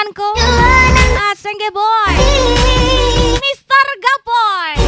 temanku. Asengge boy. Mr. Gapoy.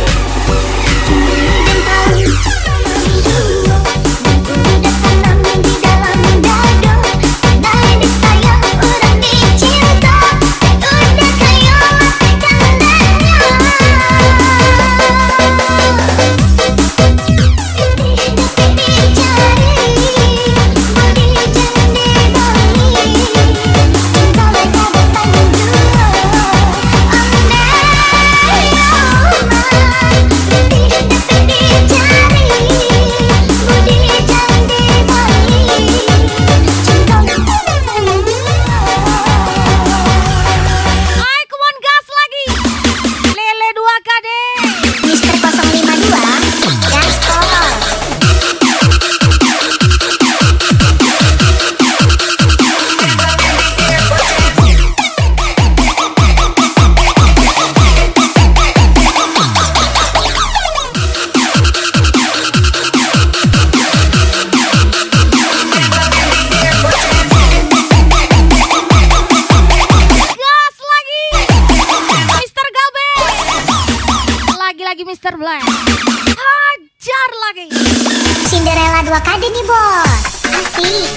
Mr. Black hajar lagi. Cinderella 2KD nih bos, asik.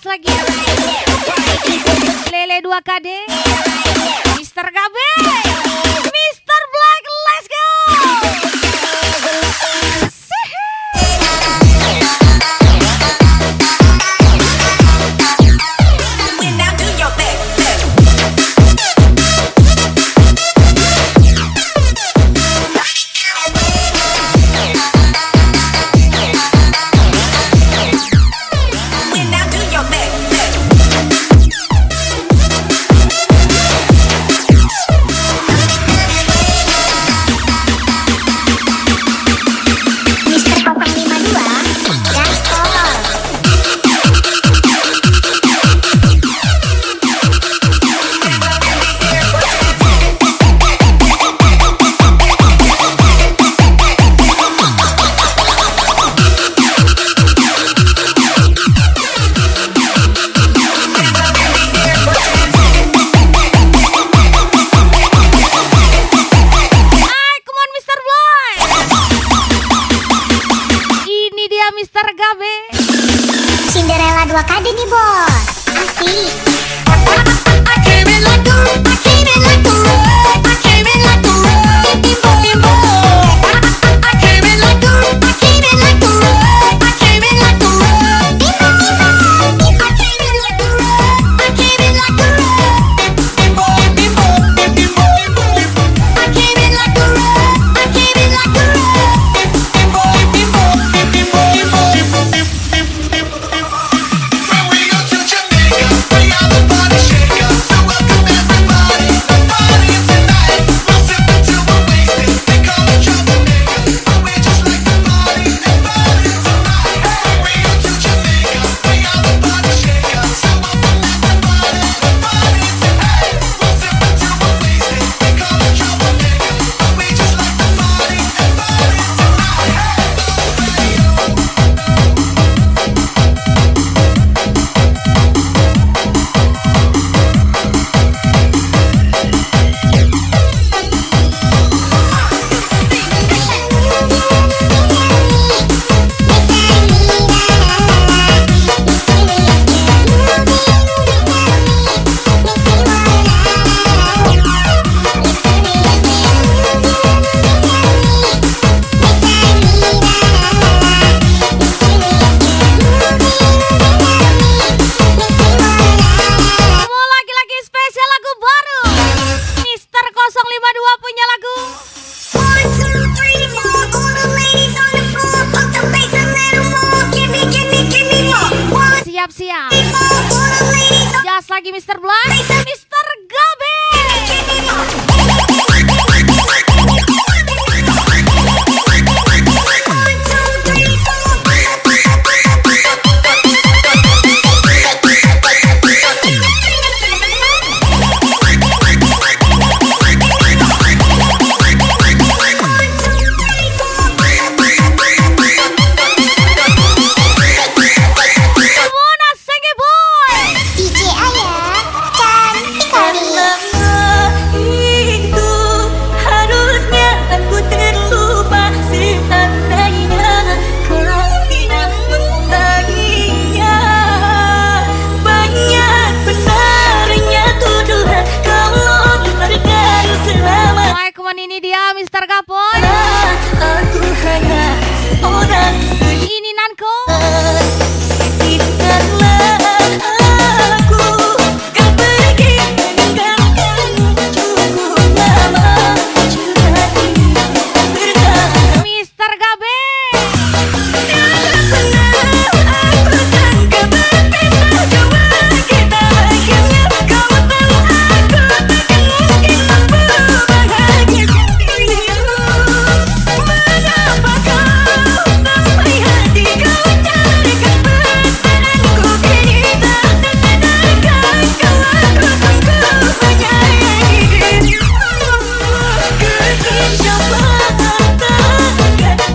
Lagi Lele 2KD Mr. Gabe Mr. Black, let's go. siap. Jas lagi Mr. Black, Mr. Gabe. Ini dia Mr. Gapoy. Aku hanya seorang Ini Nanko. izinkanlah aku kan pergi meninggalkanmu cukup lama sudah bertahan. Mr. Gabe. Tak pernah aku sangka berpisah jua kita akhirnya kau tahu aku takkan mungkin mampu bahagiakan dirimu. Mengapa kau sampai hati kau carikan pesananku kini tak tersadarkan kalau aku sungguh menyayangi dirimu. Keinsyaallah takkan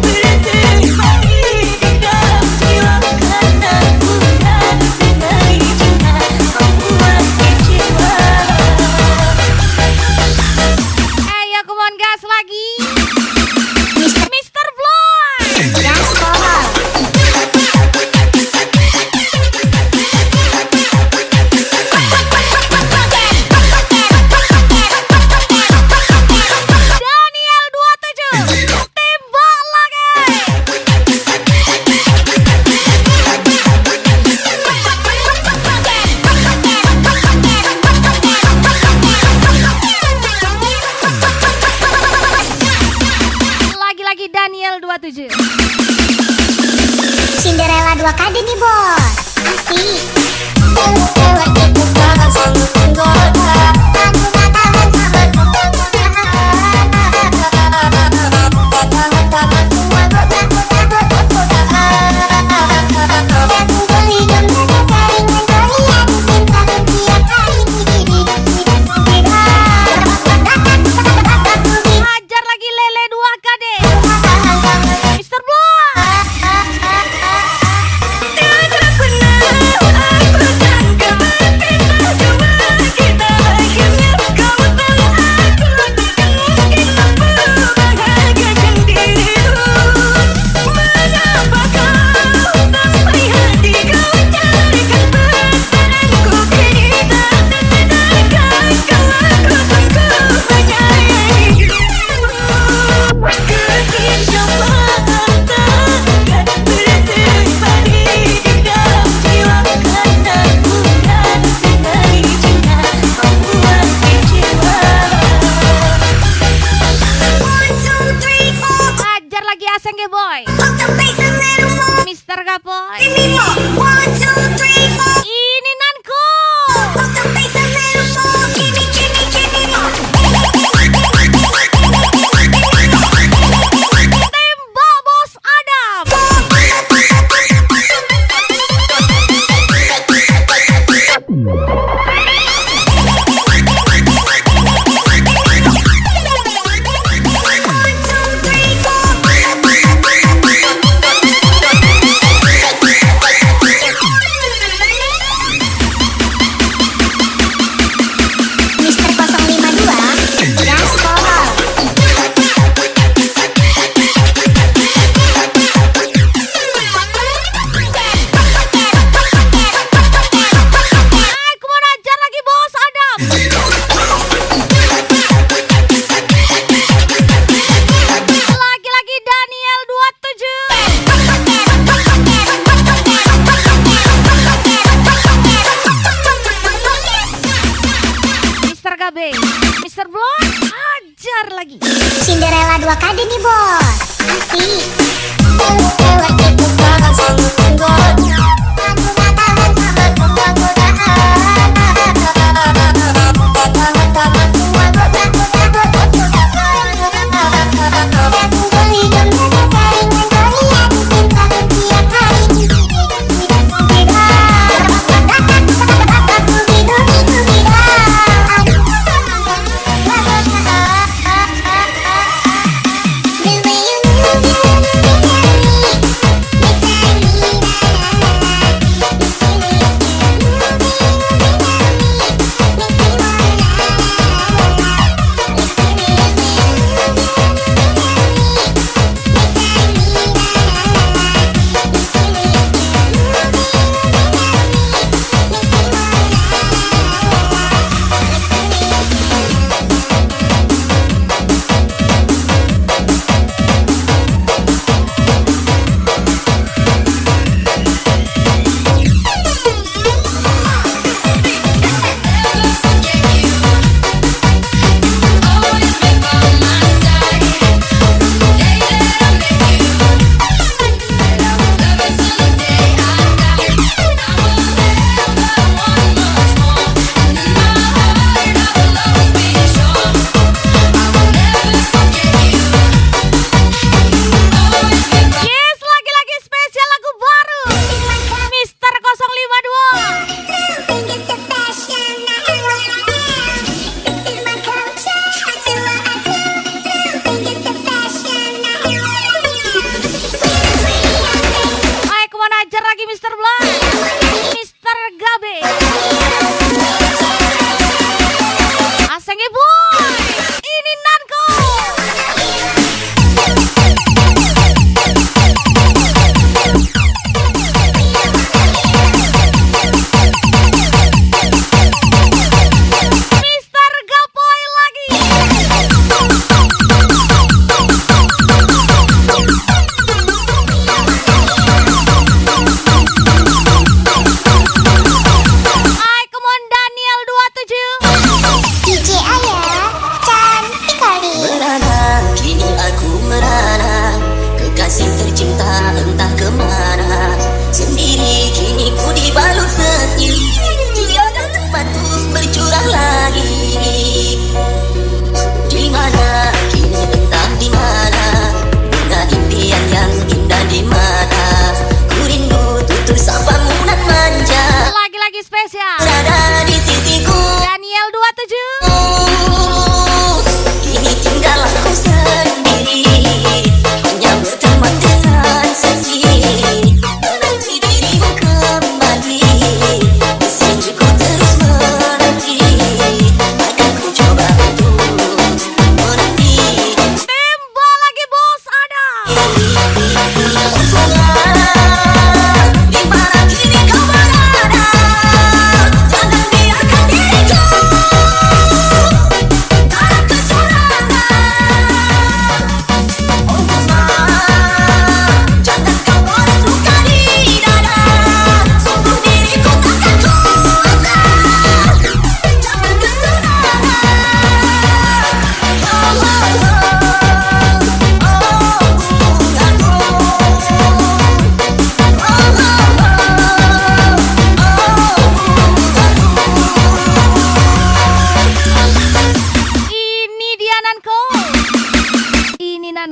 bersembunyi di dalam jiwa karena bukan sengaja cinta membuat kecewa. Ayo come on gas lagi. Mr. Black. Gaspol. Daniel 27. Tembak lagi. Lagi-lagi Daniel 27. Cinderella 2KD nih bos. Asik. Hajar lagi Lele 2KD. Mr. Black. Tiada pernah aku sangka berpisah jua kita akhirnya kau tahu aku takkan mungkin mampu bahagiakan dirimu. Mengapa kau sampai hati kau carikan pesananku kini tak tersadarkan kalau aku sungguh menyayangi dirimu. Keinsyaallah takkan bersembunyi di dalam jiwa karena bukan sengaja cinta membuat kecewa. 1, 2, 3, 4 Hajar lagi Aseng Boy. Pump the bass a little more. Mr. Gapoy. Give me more. 1, 2, 3, 4 Ini Nanko. Pump the bass a little more. Give me more. Tembak Bos Adam. Mr. Black, hajar lagi. Cinderella 2KD nih bos. Asik.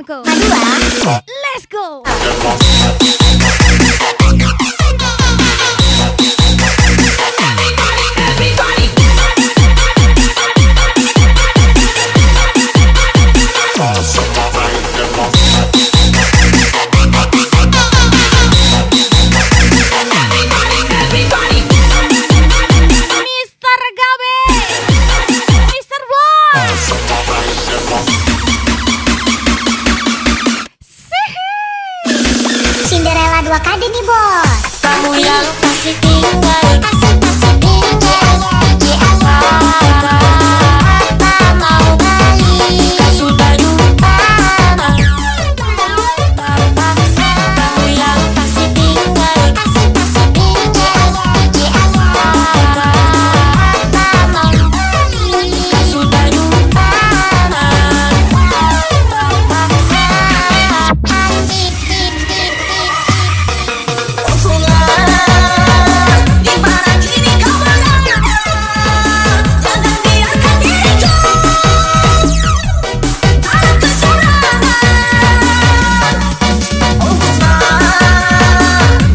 temanku. Madura. Let's go. Mister Gabe, Mister Boy. Cinderella 2 kali nih bos. Kamu yang pasti tinggal. Asik tinggal di alam. Apa mau balik? Sudah lupa. Kamu yang pasti tinggal. Asik tinggal di alam. Apa mau balik? Sudah lupa. Di mana kini kau berada? Jangan biarkan diriku dalam kesurangan. Oh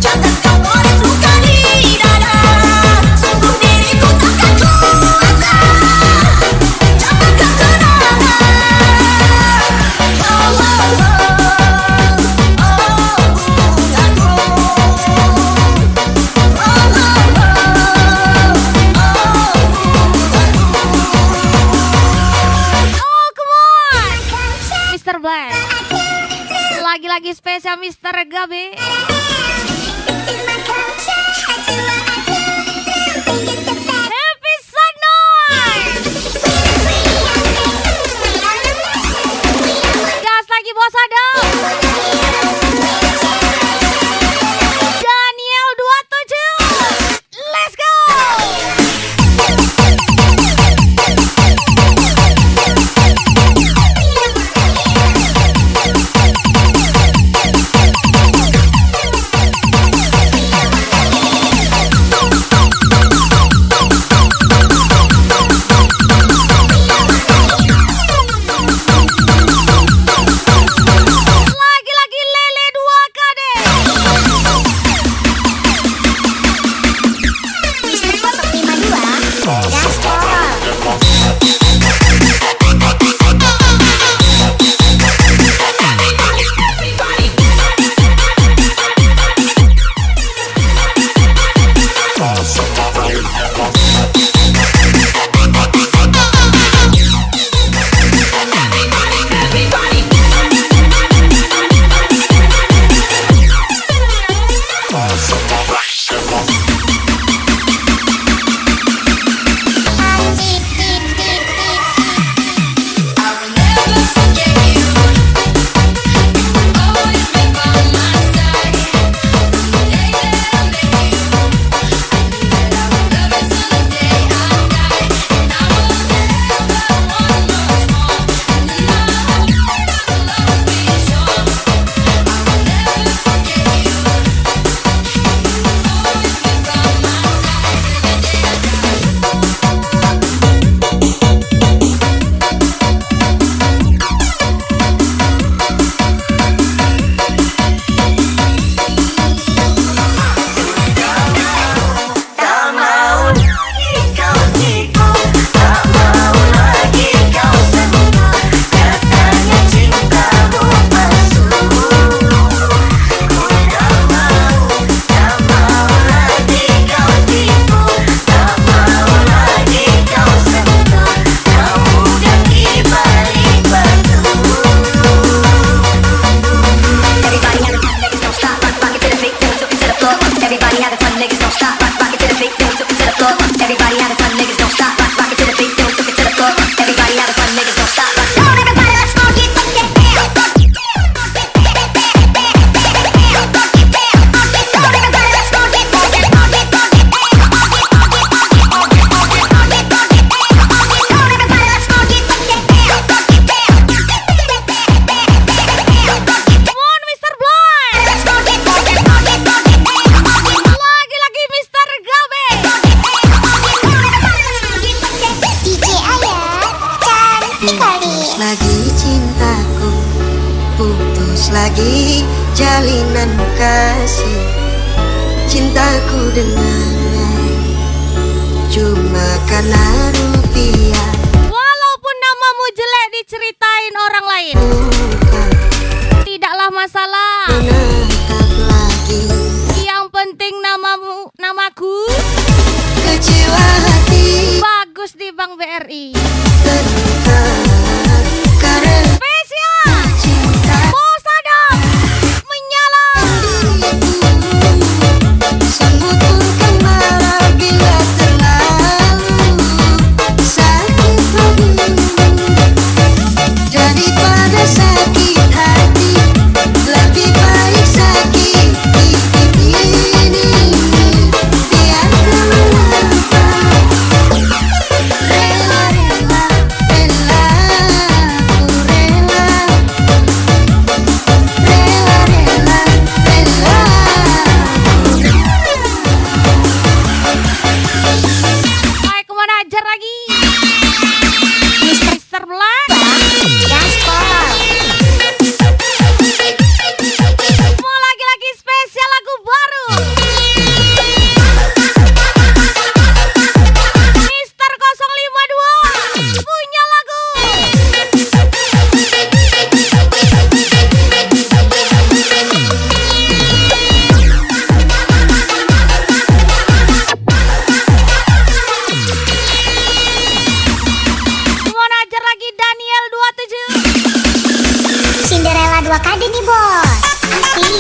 jangan kau beri luka di dada. Sungguh diriku takkan kuasa. Dapatkan kenangan. Oh, come on. Mister Black. Lagi-lagi spesial Mister Gabe. Happy Sunday. Gas lagi bos Adam. Daniel 27. Let's go. tulus lagi jalinan kasih cintaku denganmu cuma karena rupiah. Walaupun namamu jelek diceritain orang lain, Bukan tidaklah masalah. menatap lagi Yang penting namaku kecewa hati bagus di Bank BRI. terluka karena Spesial cinta Bos Adam menyala. semut pun kan marah bila terlalu sakit hati daripada sakit hati lebih baik sakit ini biar kenapa rela rela rela ku rela rela rela Hai, kemana ajar lagi? Mr. Black Gaspol. mau lagi-lagi spesial lagu baru. Mister 052 punya lagu. Kemana ajar lagi Daniel 27. Cinderella 2 kali nih bos. Asik.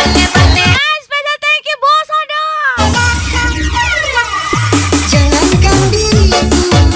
Spesial thank you Bos Adam. jangankan diriku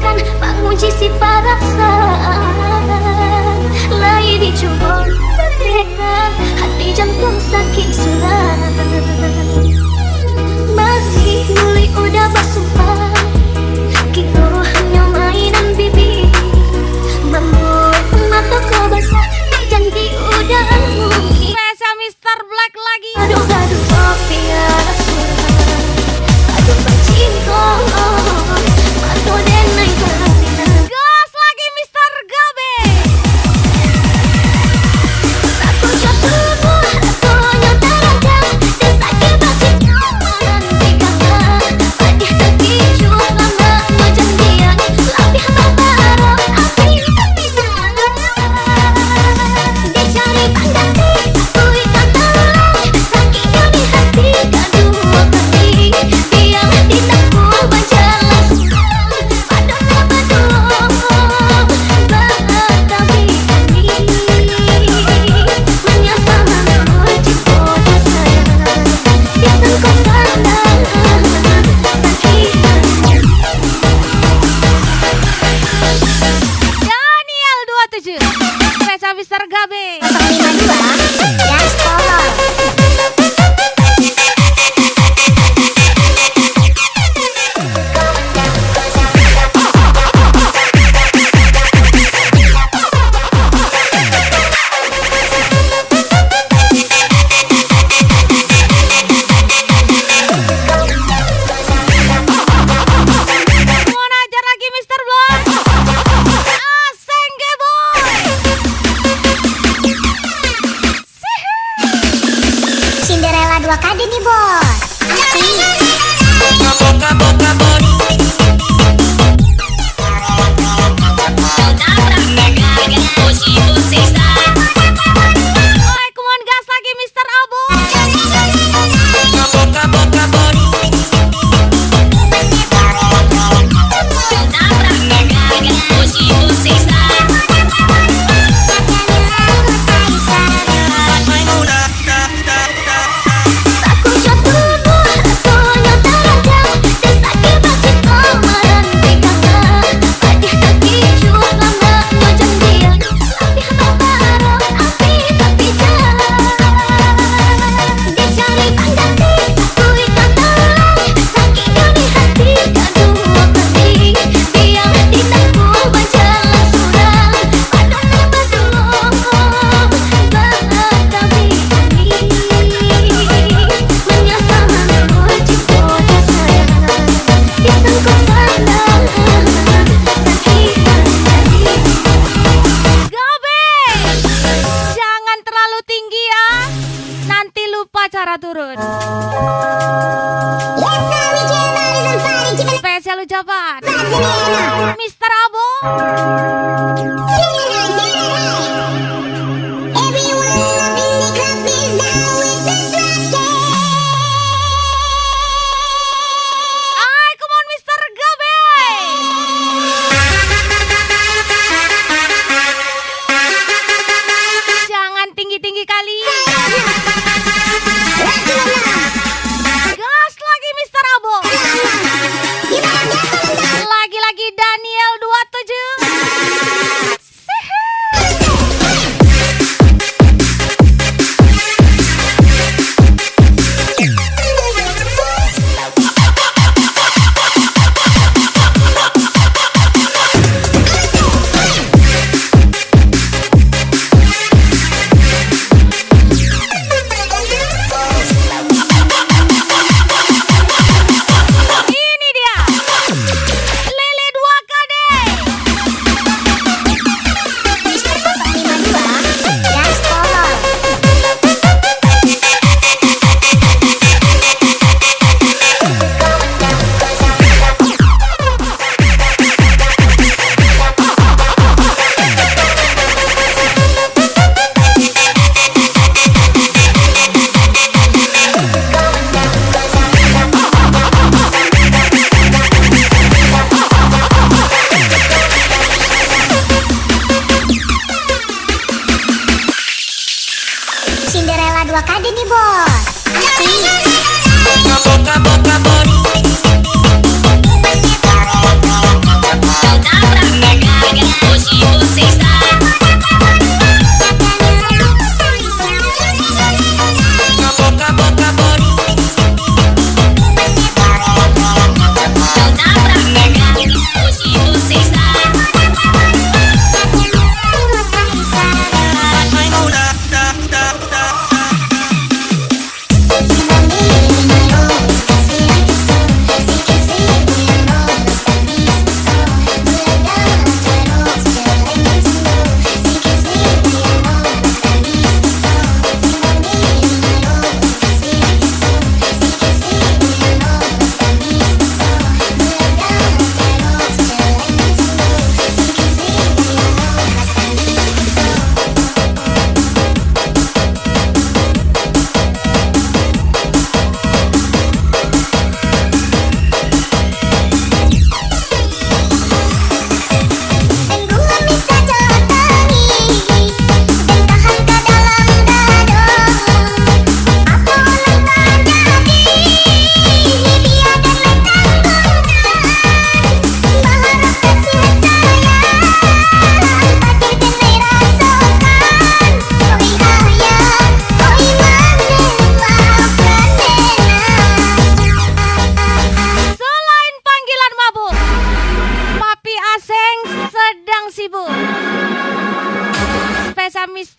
Lupakan mengunci si perasaan, lagi dicoba berikan hati jantung sakit surat. Masih mulai udah bersumpah, kira hanya mainan bibir, membuat mata kau basah, janji udah mungkin. Spesial Mr. Black lagi. Gaduh-gaduh kopi ada surat, aduh bacingko, aduh denai karina. Gas lagi Mr. Gabe. Aku jatuh rasanya terajang, dan sakit bacingko nanti kakak. Padih terpicu lama perjanjian, lebih berbarang api bisa. Dicari pengganti, aku ikan telan, sakitnya di hati kedua kali. Diam ditakut berjalan suram, padahal berdua bertabi ini. Menyesal mencipta sayang, disangkut sandang sakit. Daniel 27. Spesial Mr. Gabe. 052 Gas Kolor. Mau ajar lagi Mr. Black. Aseng boy. Cinderella 2 kali nih bos. Asik. Oi, come on gas lagi Mr. Abo. Aku jatuh rasanya terajang, dan sakit bacingko menanti kakak. Padih terpicu lama perjanjian, lebih berbarang api terpisah. Dicari pengganti, aku ikan telan, sakitnya di hati kedua kali. Diam ditakut berjalan suram, padahal berdua bertabi ini. Menyesal mencipta sayang, disangkut sandang sakit hati. Gabe. Jangan terlalu tinggi ya. Nanti lupa cara turun. Spesial ucapan Mr. Abo. Ay, come on Mr. Gabe. Jangan tinggi-tinggi kali. Gas lagi Mr. Abo. Lagi-lagi Daniel 27.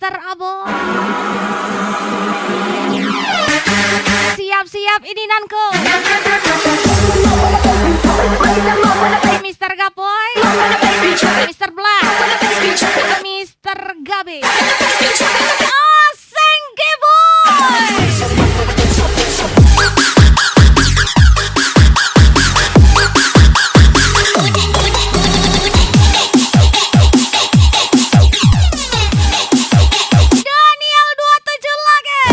Mister Abo. Siap-siap ini nanko. Mister Gapoy, Mister Black, Mister Gabe. Asengke boy. Daniel 27 lagi.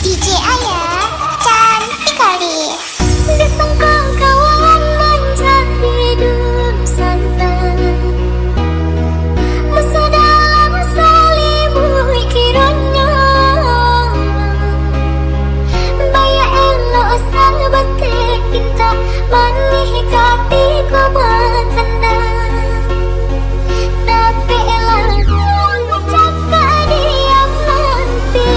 DJ Ayah cantik kali. Disangka kawan menjadi dulu santan. Masa dalam salimu kiranya. Baya elok sahabat kita manih kati kau bertanda. Tapi elah cakap diam nanti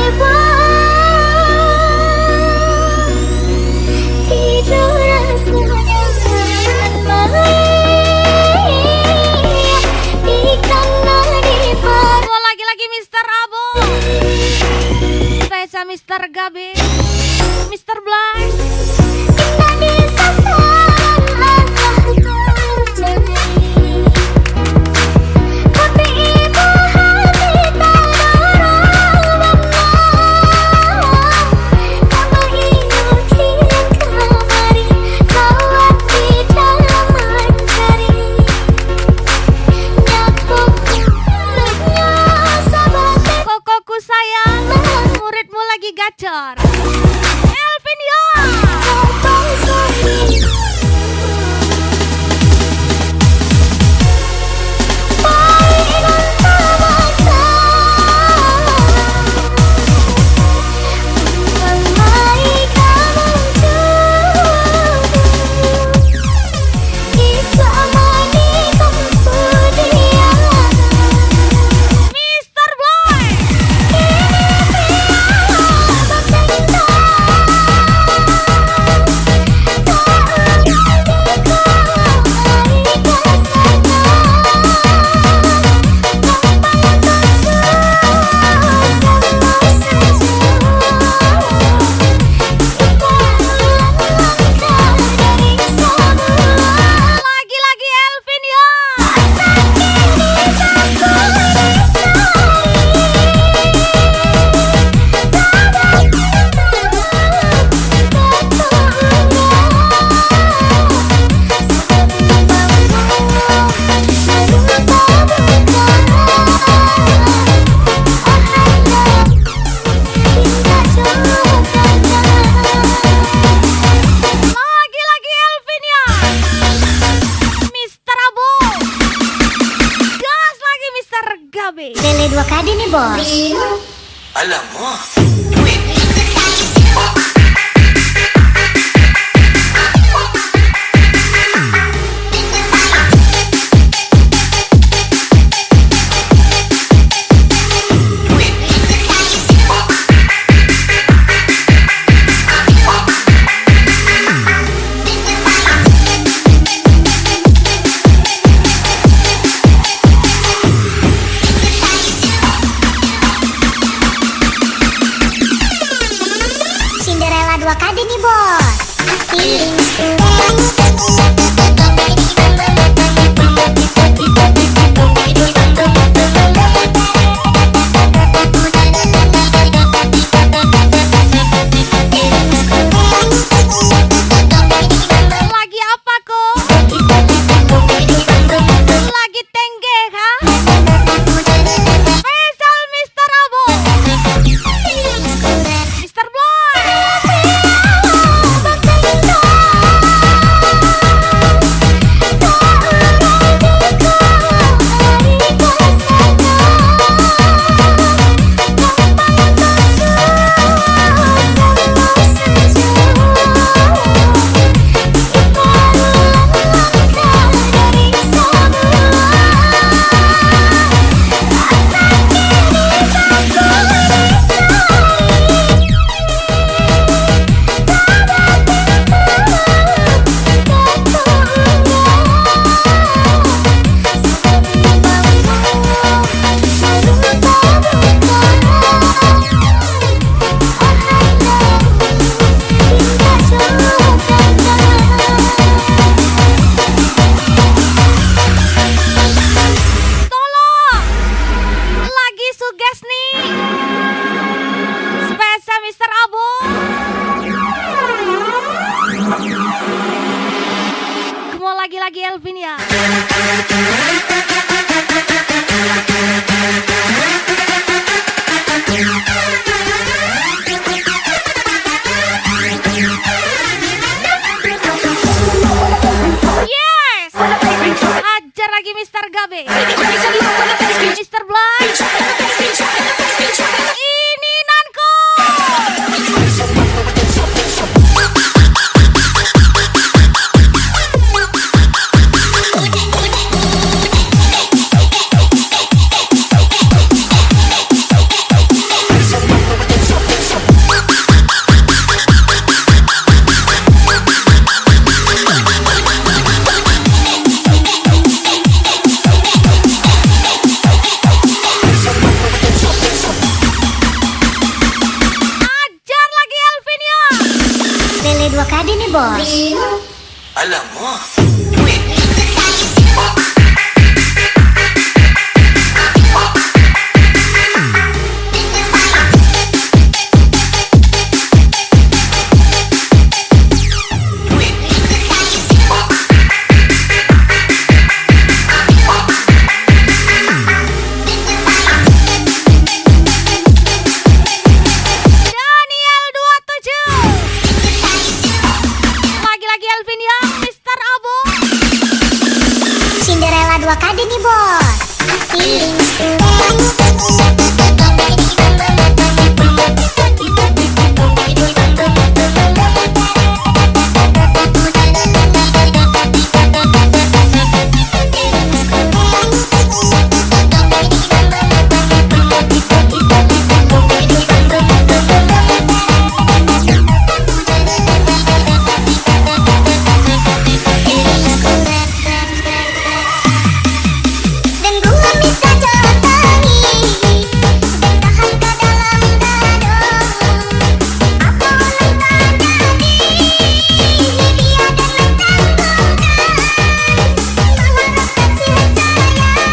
tidur rasanya karena diper. Dua lagi Mister Abo. Spesial Mister Gabe, Mister Black. Kita disasar Allah terjadi. Tapi ibu hati tak dorong benar. Kamu ingin kian kemari, kawat di dalam mencari. Nyapuknya sahabat. Kokoku sayang, muridmu lagi gacor. Elvin ya. Mister Black. Lagi Elvin ya. Lagi Elvin ya. Mister Abo. Gas lagi Mister Gabe. Lele 2 kali nih bos. Alamak. Mister Gabe, Mister Black. Ini Nanko. Ajar lagi Elvin ya. Lele 2KD nih bos. Alamak. Daniel 27. Lagi-lagi Elvin ya, Mister Abu. Cinderella 2KD nih bos. Asik. Dan gua bisa datangi dan tahan ke dalam dada. Apa ulang terjadi? Dia dan mengganggukan mengharap kasih sayang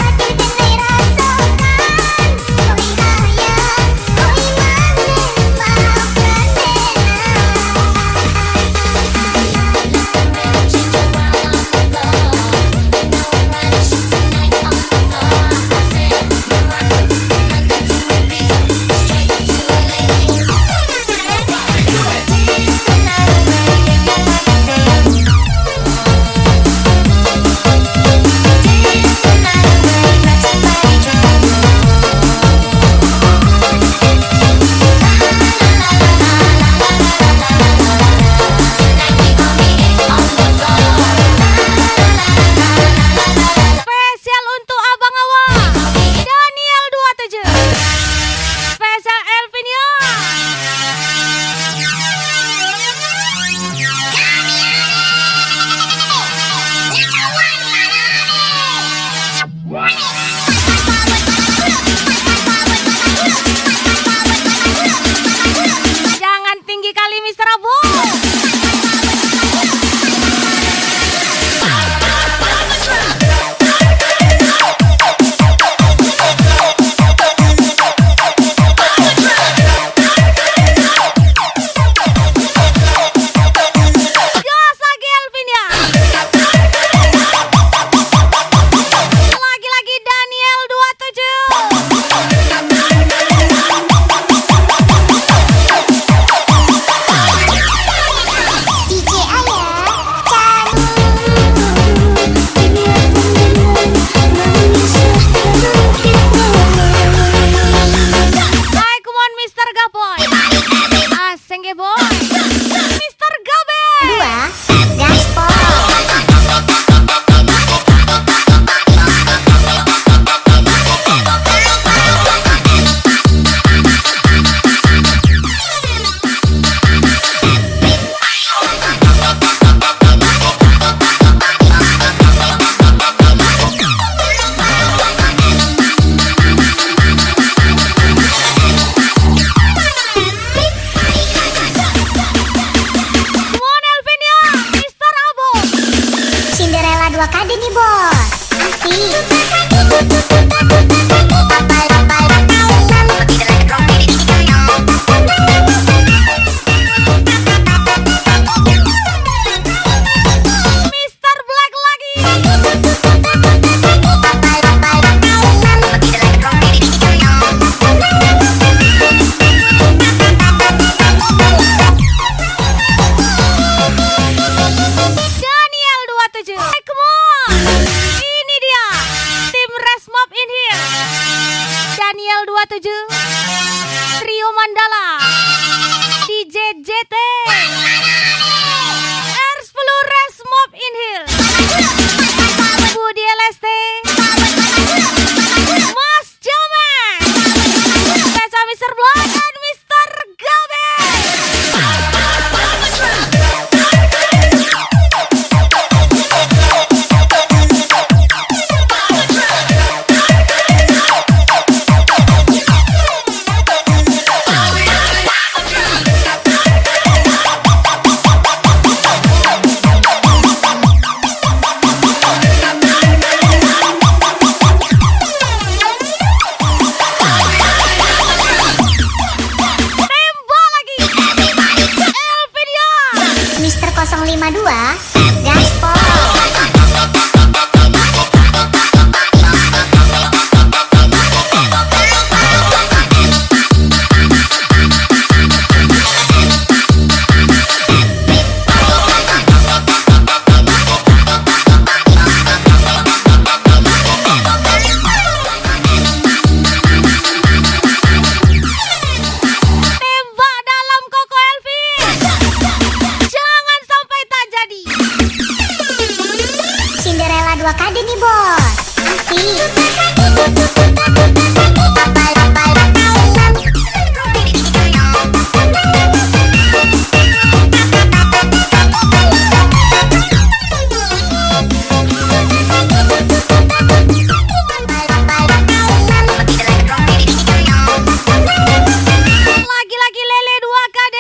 pasti denai rasakan. Oh iya ya, oh iman maafkan Spesial untuk Abang Awa, Daniel 27. Spesial Elvin ya. Jangan tinggi kali Mister Abu. Gas lagi Elvin ya. Lagi-lagi Daniel 27. DJ Ayah Hai, come on Mister Gaboy. Aseng ya boy. Mister Gabe. 2 Gaspol. Come on Elvin ya, Mister Abu. Cinderella 2KD nih bos. Asik. Mister Black lagi. Daniel 27. Hey, come on. 27 Trio Mandala DJ JT R10 Resmob Inhil Budi LST Mas Jaman Pesa Mr. Black dan Mr. Gabe. Mister 052 Gaspol. Tembak dalam Koko Elvis. Jangan sampai tak jadi. Cinderella 2 KD nih bos. Asik. Lagi-lagi lele 2 KD.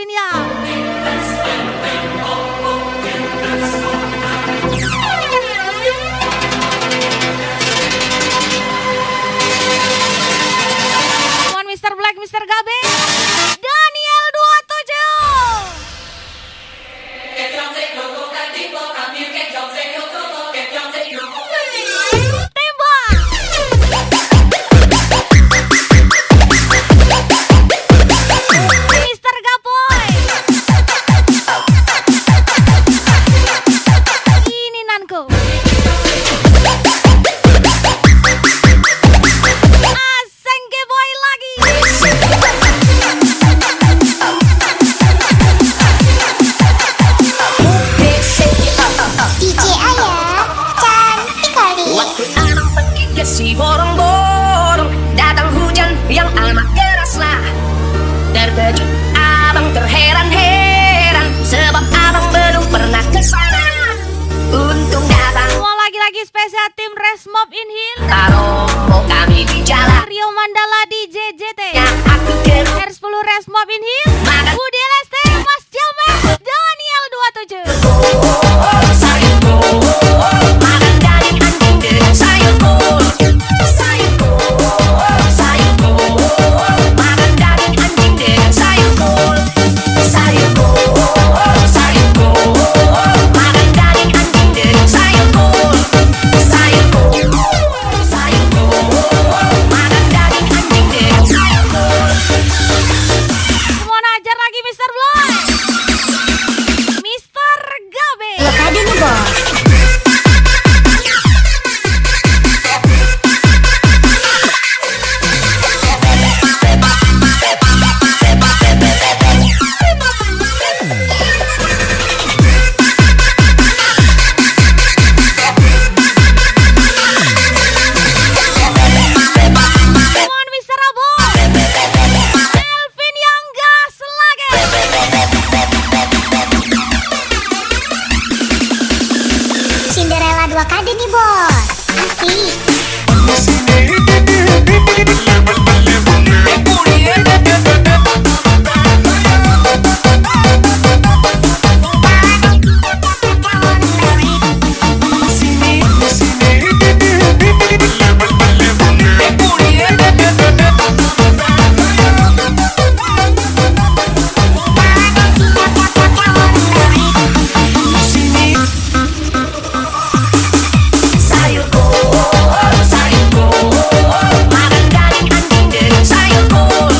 Elvin ya. Come on Mr. Black, Mr. Gabe, Daniel 27. Tembak. Mr. Gaboy. Ini Nanko. Asengke boy lagi. DJ Ayah, cantik kali. Waktu anak pergi ke si borong-borong, datang hujan yang amat deraslah. Terkejut abang terheran-heran, sebab abang belum pernah ke sana. Untung datang Semua lagi-lagi spesial tim Resmob in Hill. taruh kami di jalan. Rio Mandala di JJT. Yang aku kenal R10 Resmob in Hill. Makan. Budi LST, Mas Jamet, Daniel 27. sayur kol, makan daging anjing dengan sayur kol. Sayur kol, sayur kol, makan daging anjing dengan sayur kol. Sayur kol, sayur kol, makan daging anjing dengan sayur kol. Sayur kol, sayur kol, makan daging anjing dengan sayur kol. Semua ajar lagi Mr. Bloy. Mr. Gabe. Blokade nih bos. Come on Mr. Abo. Elvin yang gas lagi. Cinderella 2 kade nih bos. Asik. Sayur kol, sayur kol, makan daging anjing dengan sayur kol.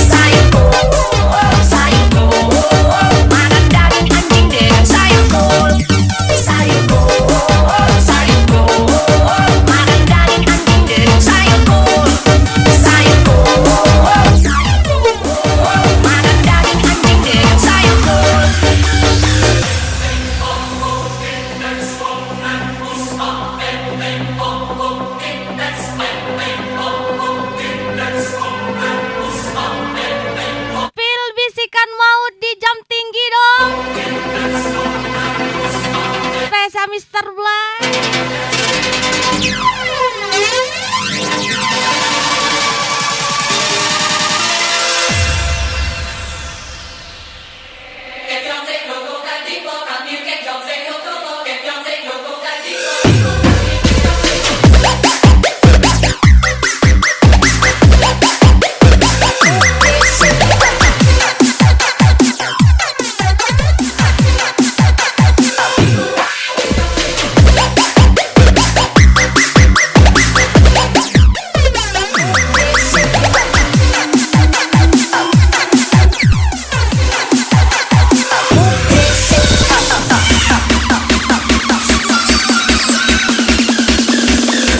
Sayur kol, sayur kol, makan daging anjing dengan sayur kol. Sayur kol, sayur kol, makan daging anjing dengan sayur kol. Sayur kol, sayur kol, makan daging anjing dengan sayur kol. Pil bisikan maut di jam tinggi dong. Spesial Mr. Black.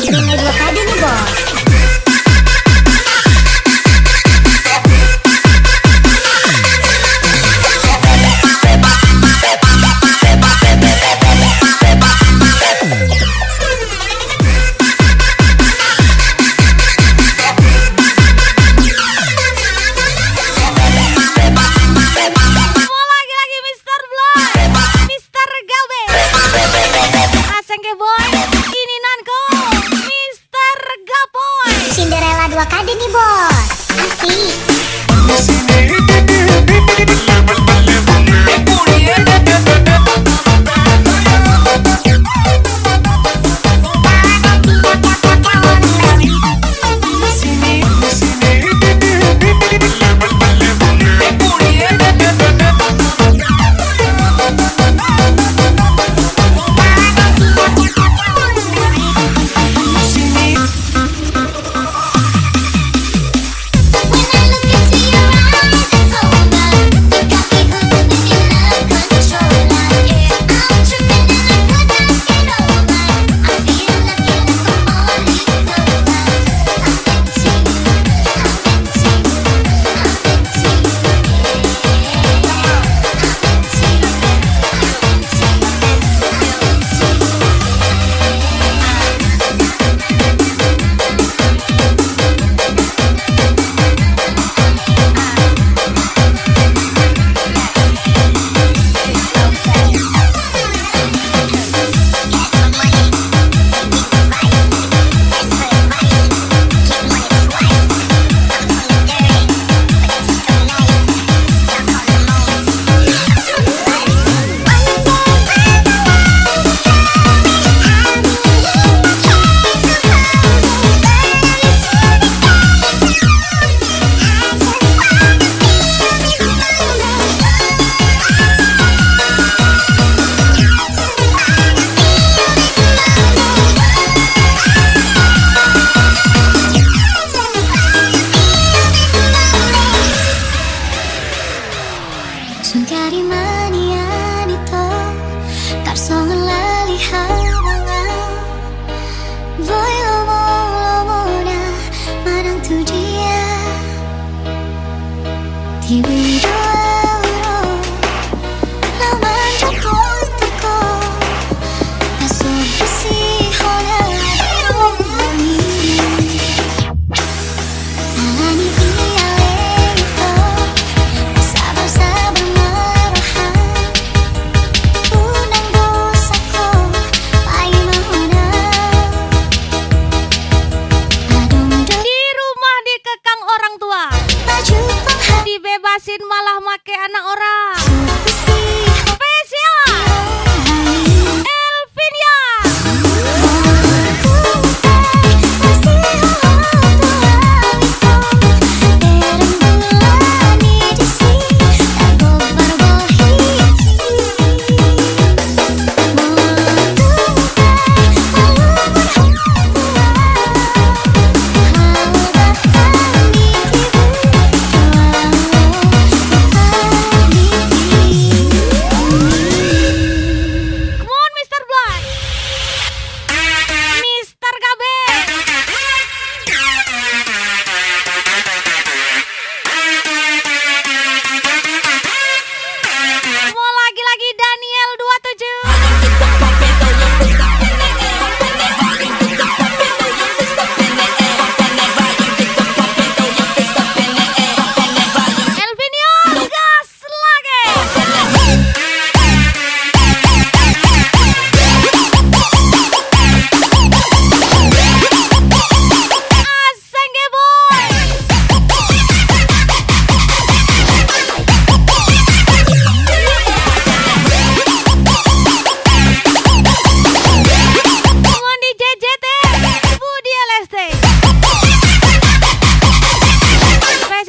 Nenek 2 kade nih bos. Semua lagi-lagi Mr. Black. Mr. Gabe. Asengke boy. Ini Nanko. Mr. Gaboy. Cinderella 2 kade nih bos. Asik. Cinderella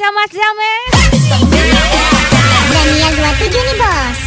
spesial Mas James. Daniel 27 nih bos.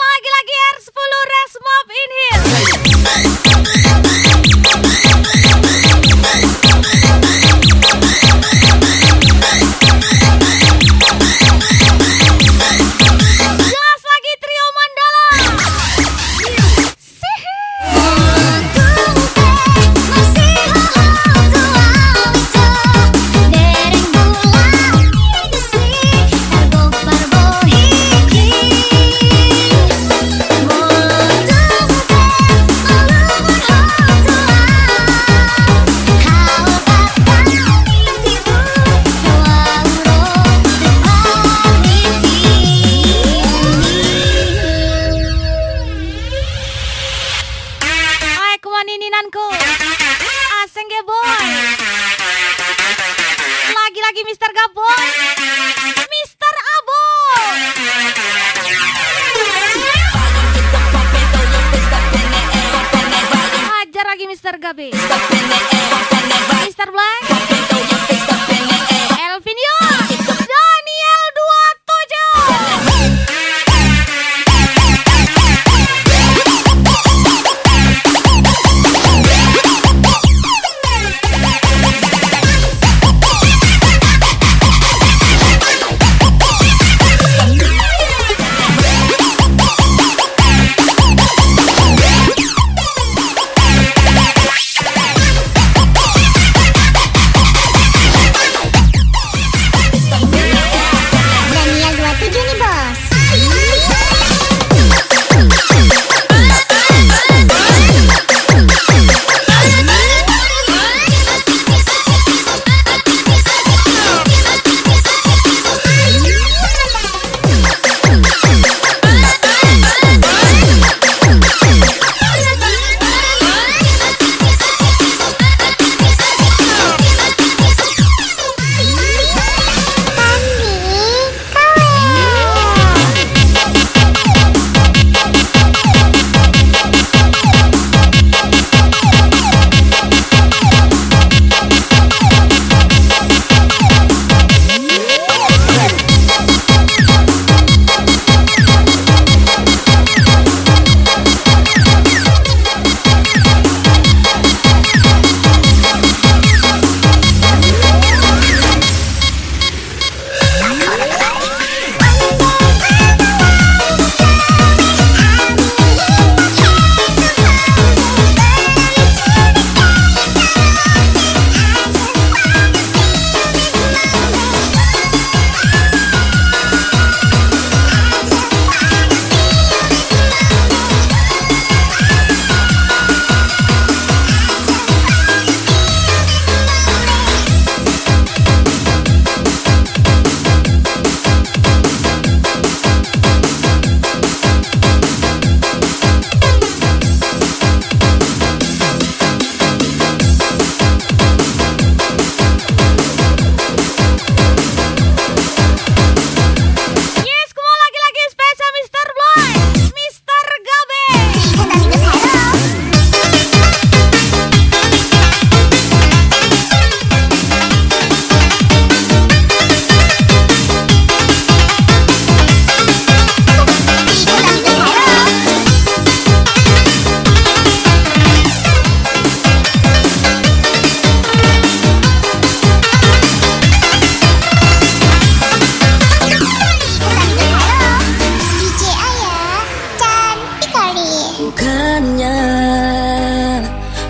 Lagi-lagi R10 Resmob in here. Gas lagi trio Mandala. Ay, kumanininanku. Aseng ya boy. Lagi-lagi Mr. Gaboy. Mr. Abo. Hajar lagi Mr. Gabe. Mr. Black. Elvin Yo. Daniel 27. Daniel 27 nih bos. Yes, kumau lagi-lagi spesial Mr. Black. Mr. Gabe. DJ Ayah cantik kali. Bukannya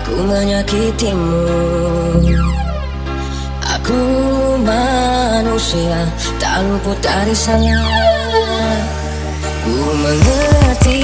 ku menyakitimu, aku manusia tak luput dari salah. Ku mengerti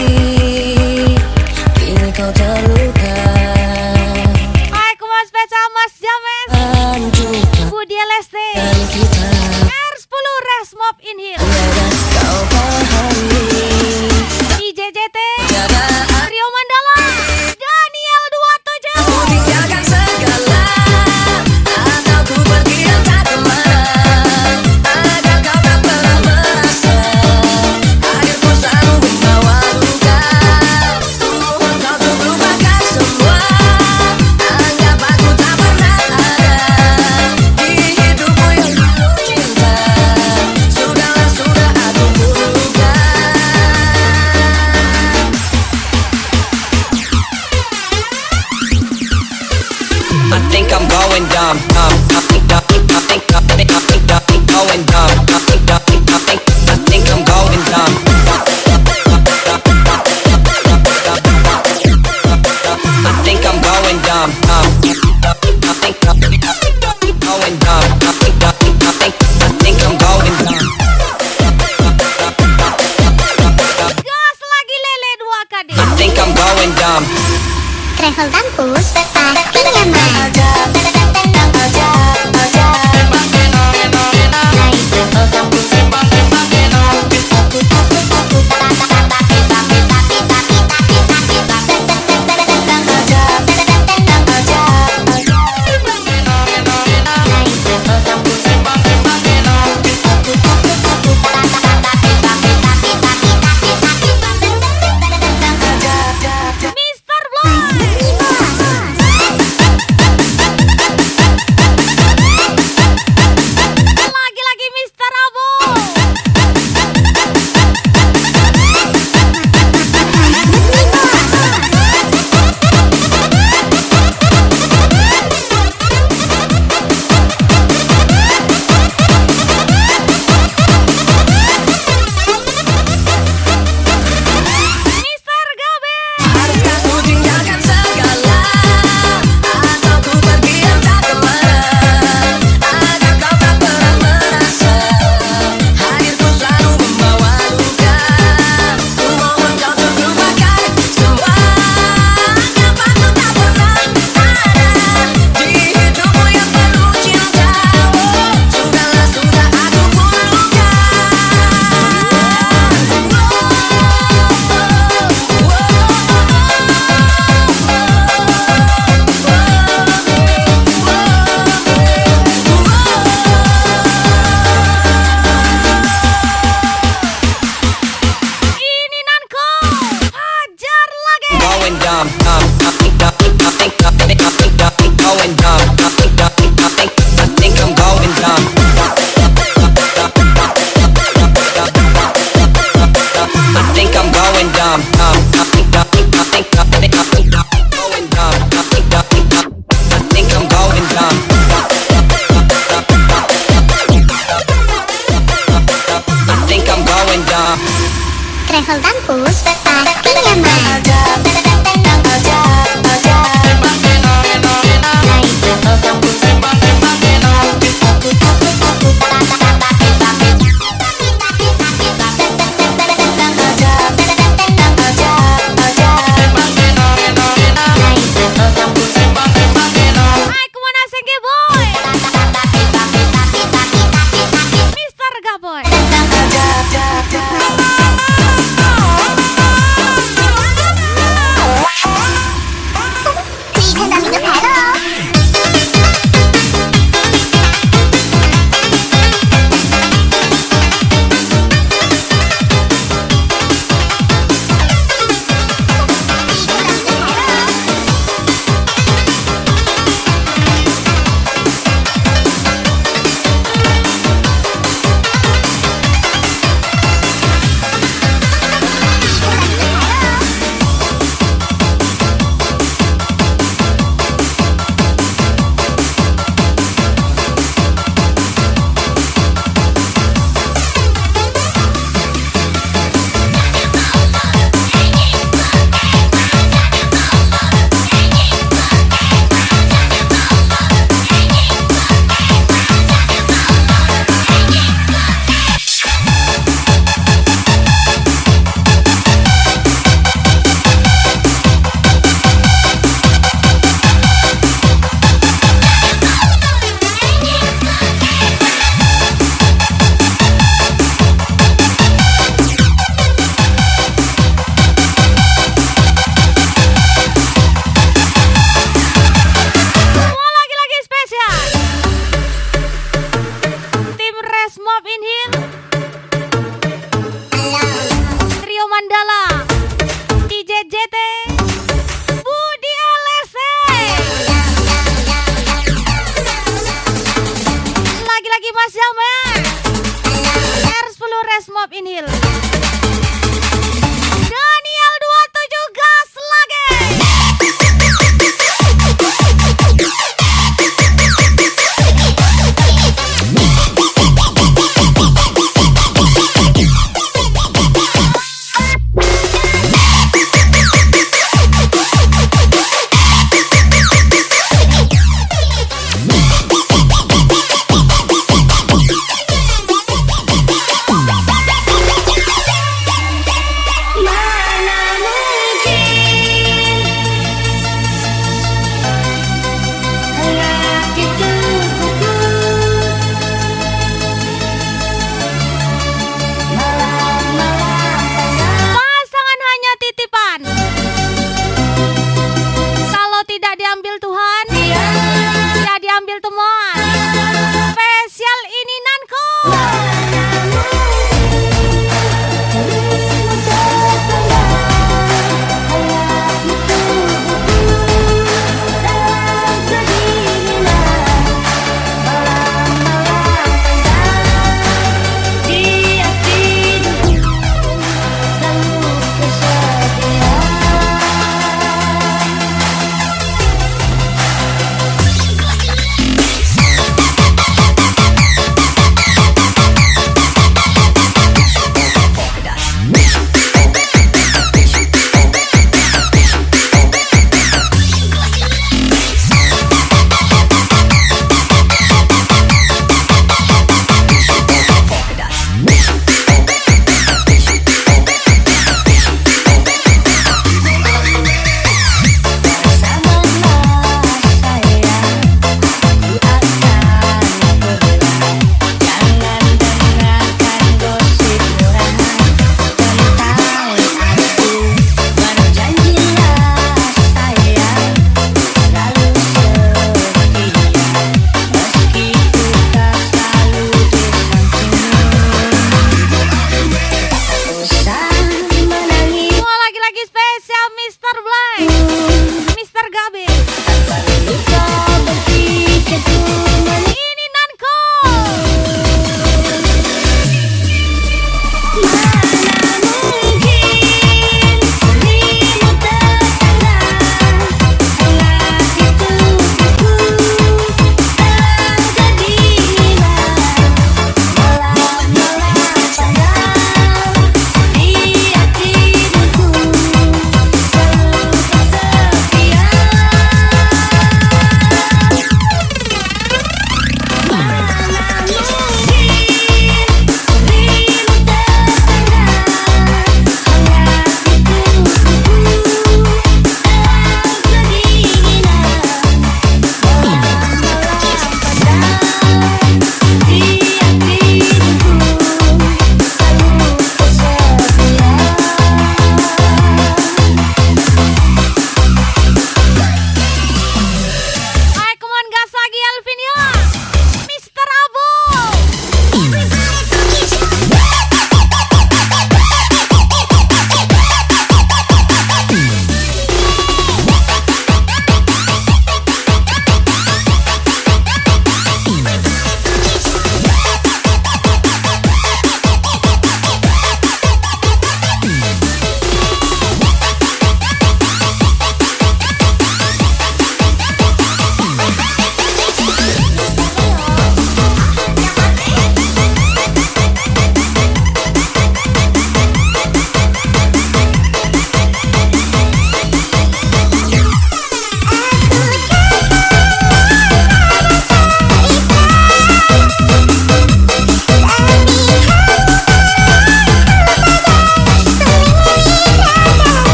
think I'm going dumb. I think I'm going dumb. I think I'm going dumb. I think I'm going dumb. I think I'm going dumb. I think I'm going dumb. Gas lagi lele 2 kali. I think I'm going dumb. Travel Kampus pasti nyaman. Mr. Bloy. Lagi-lagi Mr. Abu. Mr. Gabe. Haruskah ku tinggalkan segala atau ku pergi entah kemana agar kau tak pernah merasa hadirku selalu membawa luka. Ku mohon kau untuk lupakan semua, anggap aku tak pernah ada di hidupmu yang penuh cinta. Sudahlah, sudah aku pun luka. Ini Nanko. Hajar lagi. Going dumb. I think I'm going dumb. I think I'm going dumb. I think I'm going dumb. I think I'm going dumb. I think I'm going dumb. I think I'm going dumb. Travel Kampus pasti nyaman. Hai kemana Sengge Boy? Mr. Gaboy.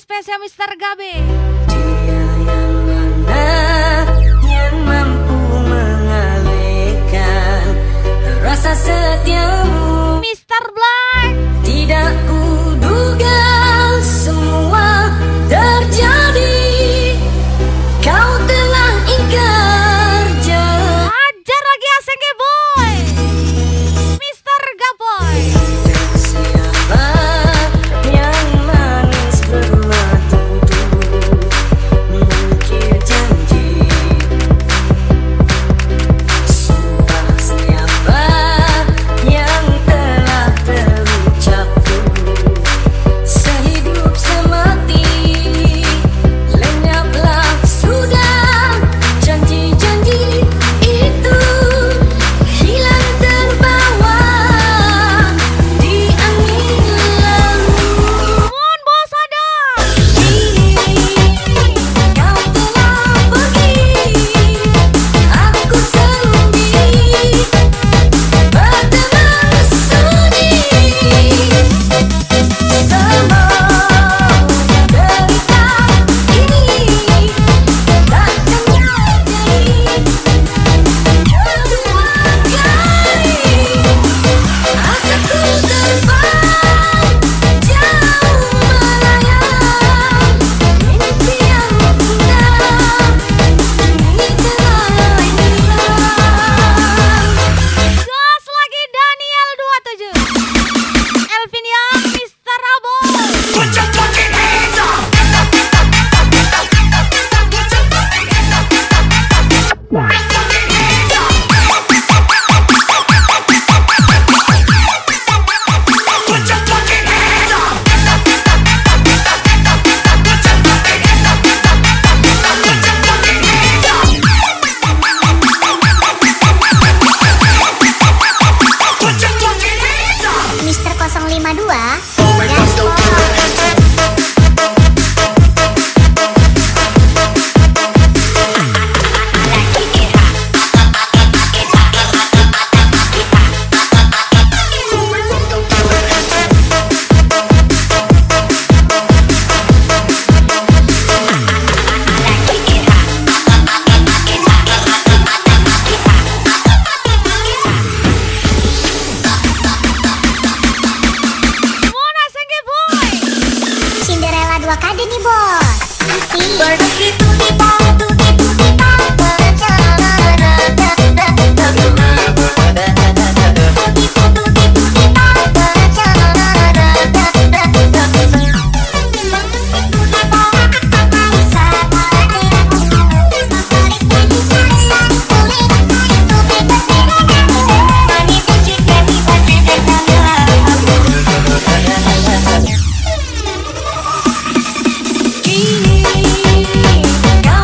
spesial Mister Gabe. Dia yang mana yang mampu mengalihkan rasa setiamu. Mister Black. Tidak kuduga semua terjadi. Kau telah ingkar janji. Ajar lagi asengnya boy. Mister Gaboy. Siapa yang manis bermata mengukir janji. Sumpah siapa yang telah terucap sehidup semati. Lenyaplah sudah janji-janji itu, hilang terbawa di angin lalu. Mun bos ada. Kau telah pergi, aku sendiri berteman sunyi. Semua derita ini takkan terjadi kedua kali. Asaku terbang jauh melayang, mimpi yang indah kini telah hilang. Gas lagi Daniel 27. Elvin Yang Mister Abo. Put your fucking hands up! Put your fucking hands up! Put your fucking hands up! Mister 052 Mun asengnya boy. Cinderella 2 kade nih bos. Asik. Berdiri tuti pang tuti tuti pang. Kini kau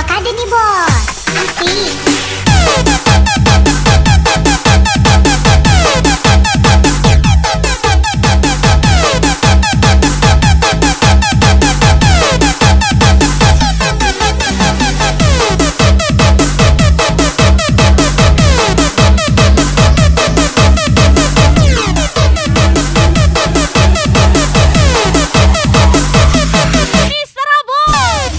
Academy Bos. Asik. Mister Abon.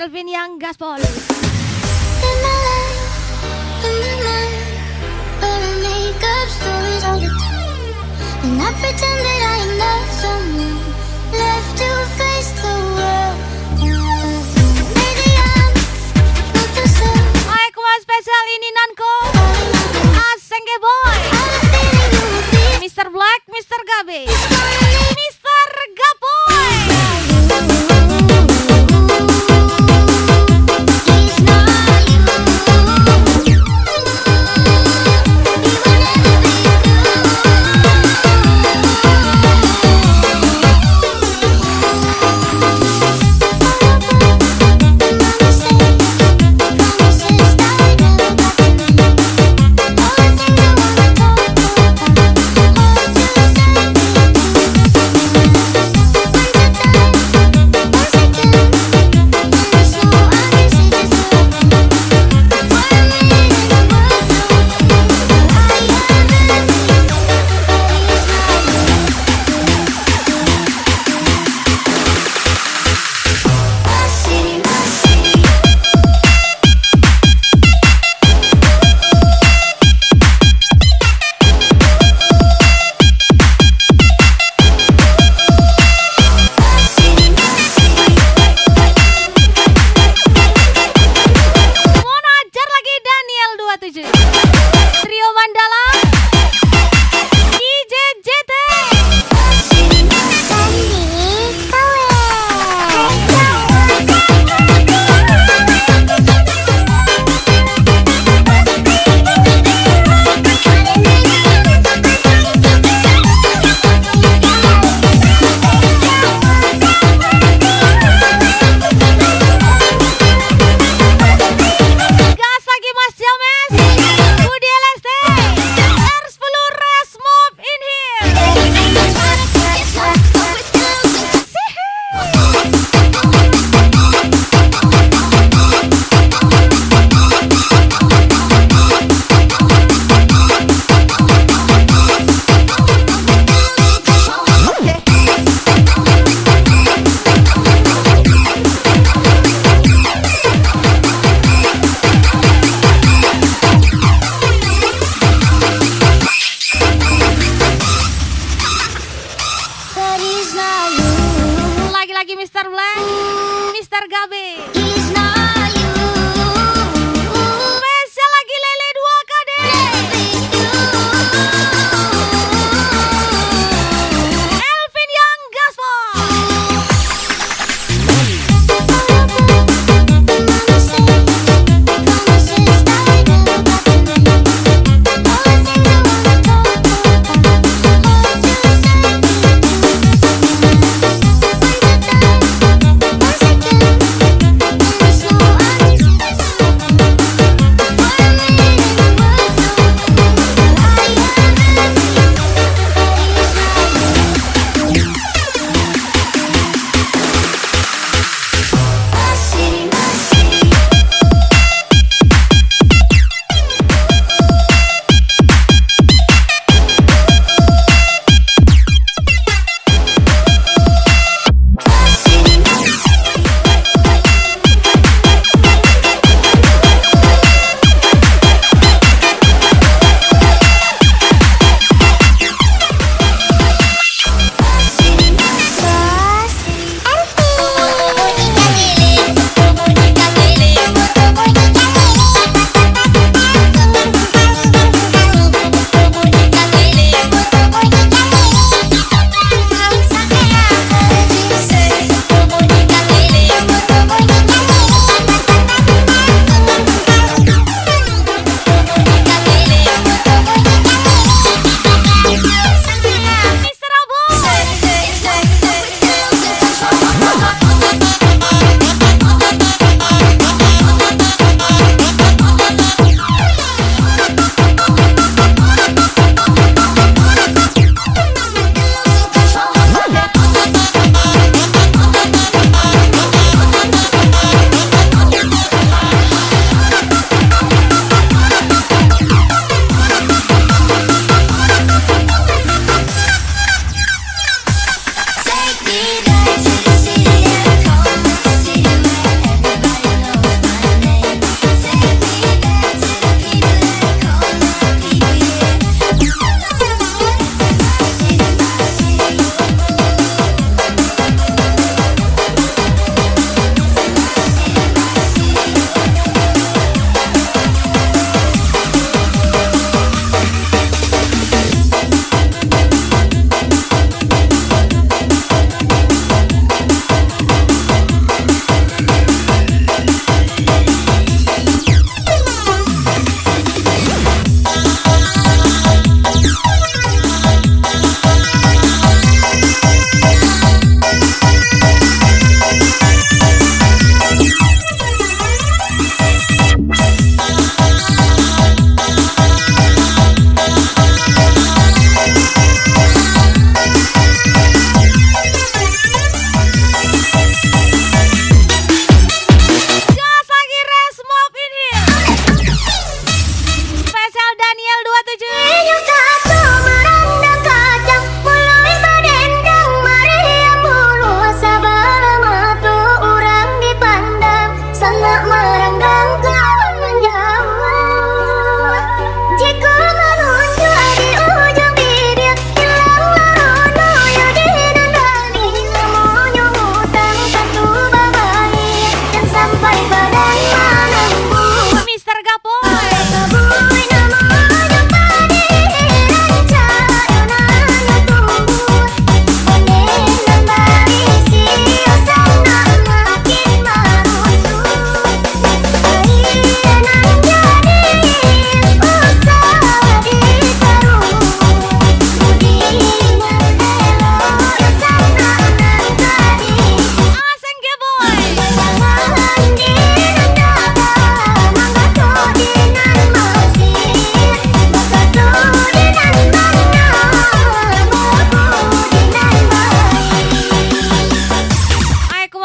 Elvin yang gaspol. In my life, in my mind, where I make up stories all the time, and I pretend that I am not someone left to face the world. Maybe I'm not the same. Hai kuat spesial ini Nanko. Asengge boy. Mr. Black, Mr. Gabe. Mr. Gaboy. Trio Mandala DJ JT gas lagi Mas James Budi LSD R10 Res Mob in here. But he's not you. Lagi-lagi Mr. Black, Mr. Gabe. He's not you. Spesial lagi Lele 2KD. Elvin yang gaspol. Promises that I never got to make. All the things I wanna talk about, all to say.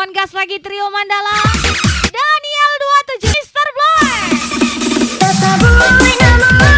on gas lagi trio Mandala. Daniel 27, Mr. Black. Tetapi namanya tadi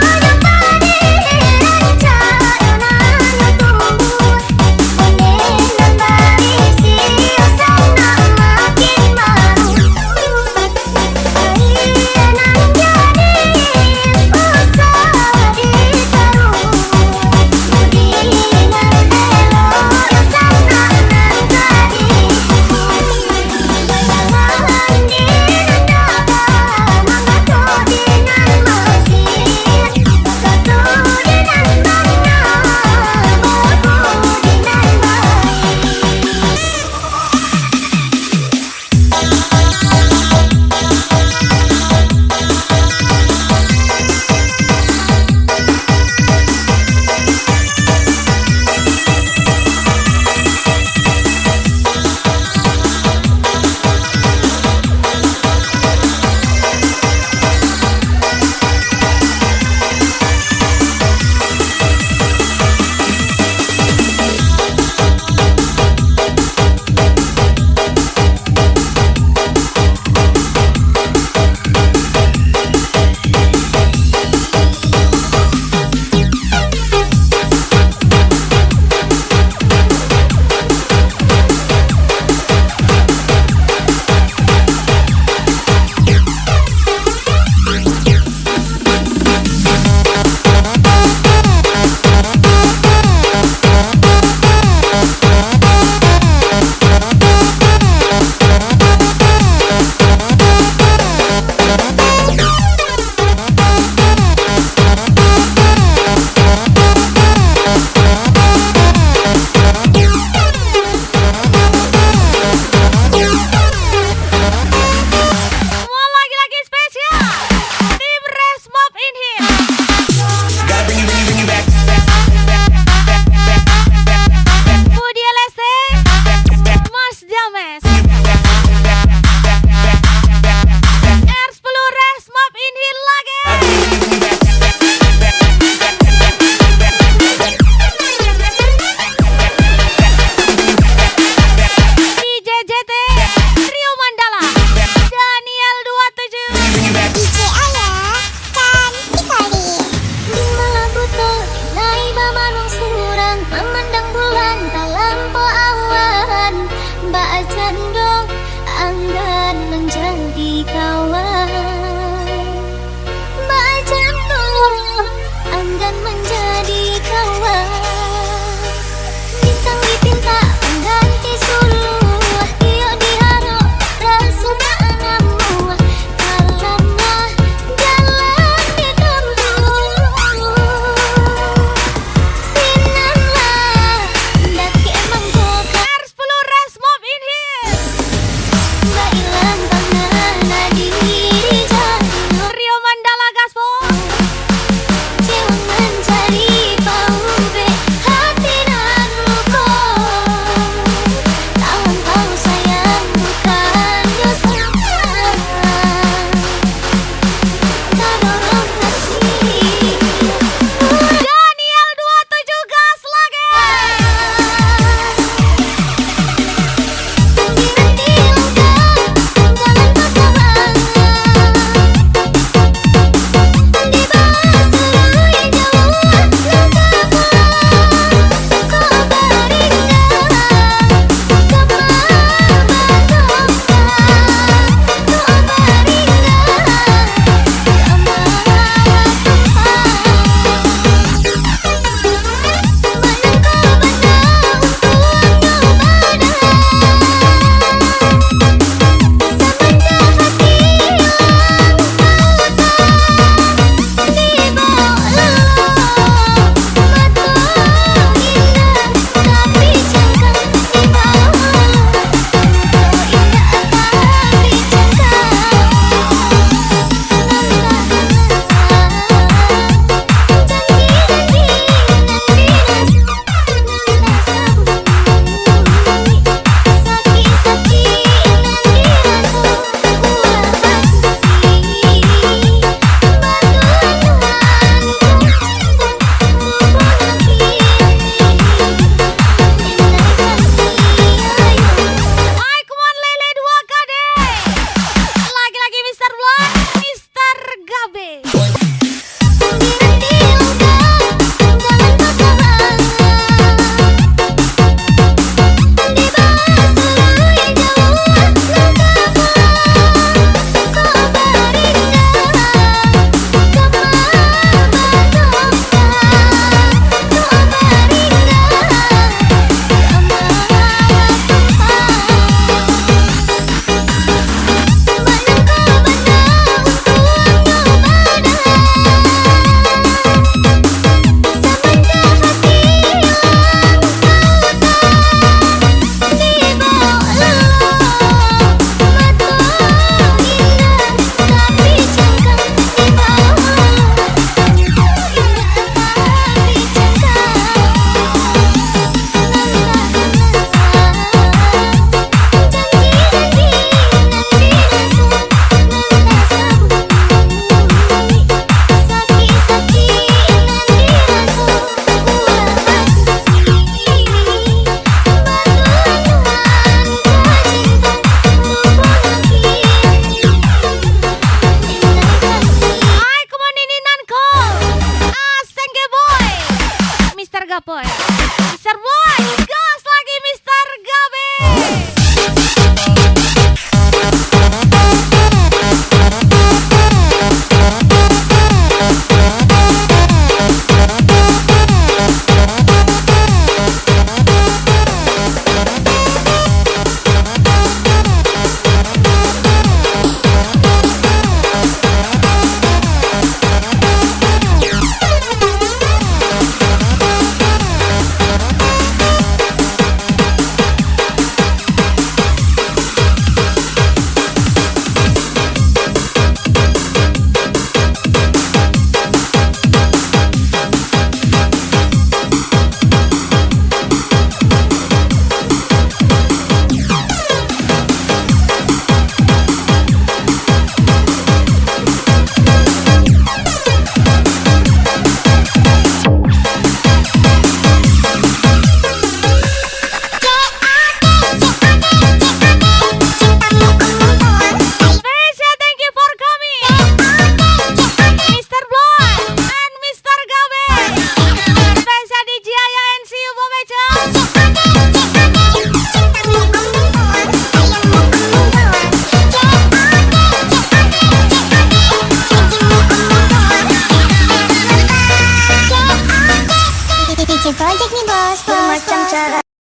Project nih bos, bermacam cara.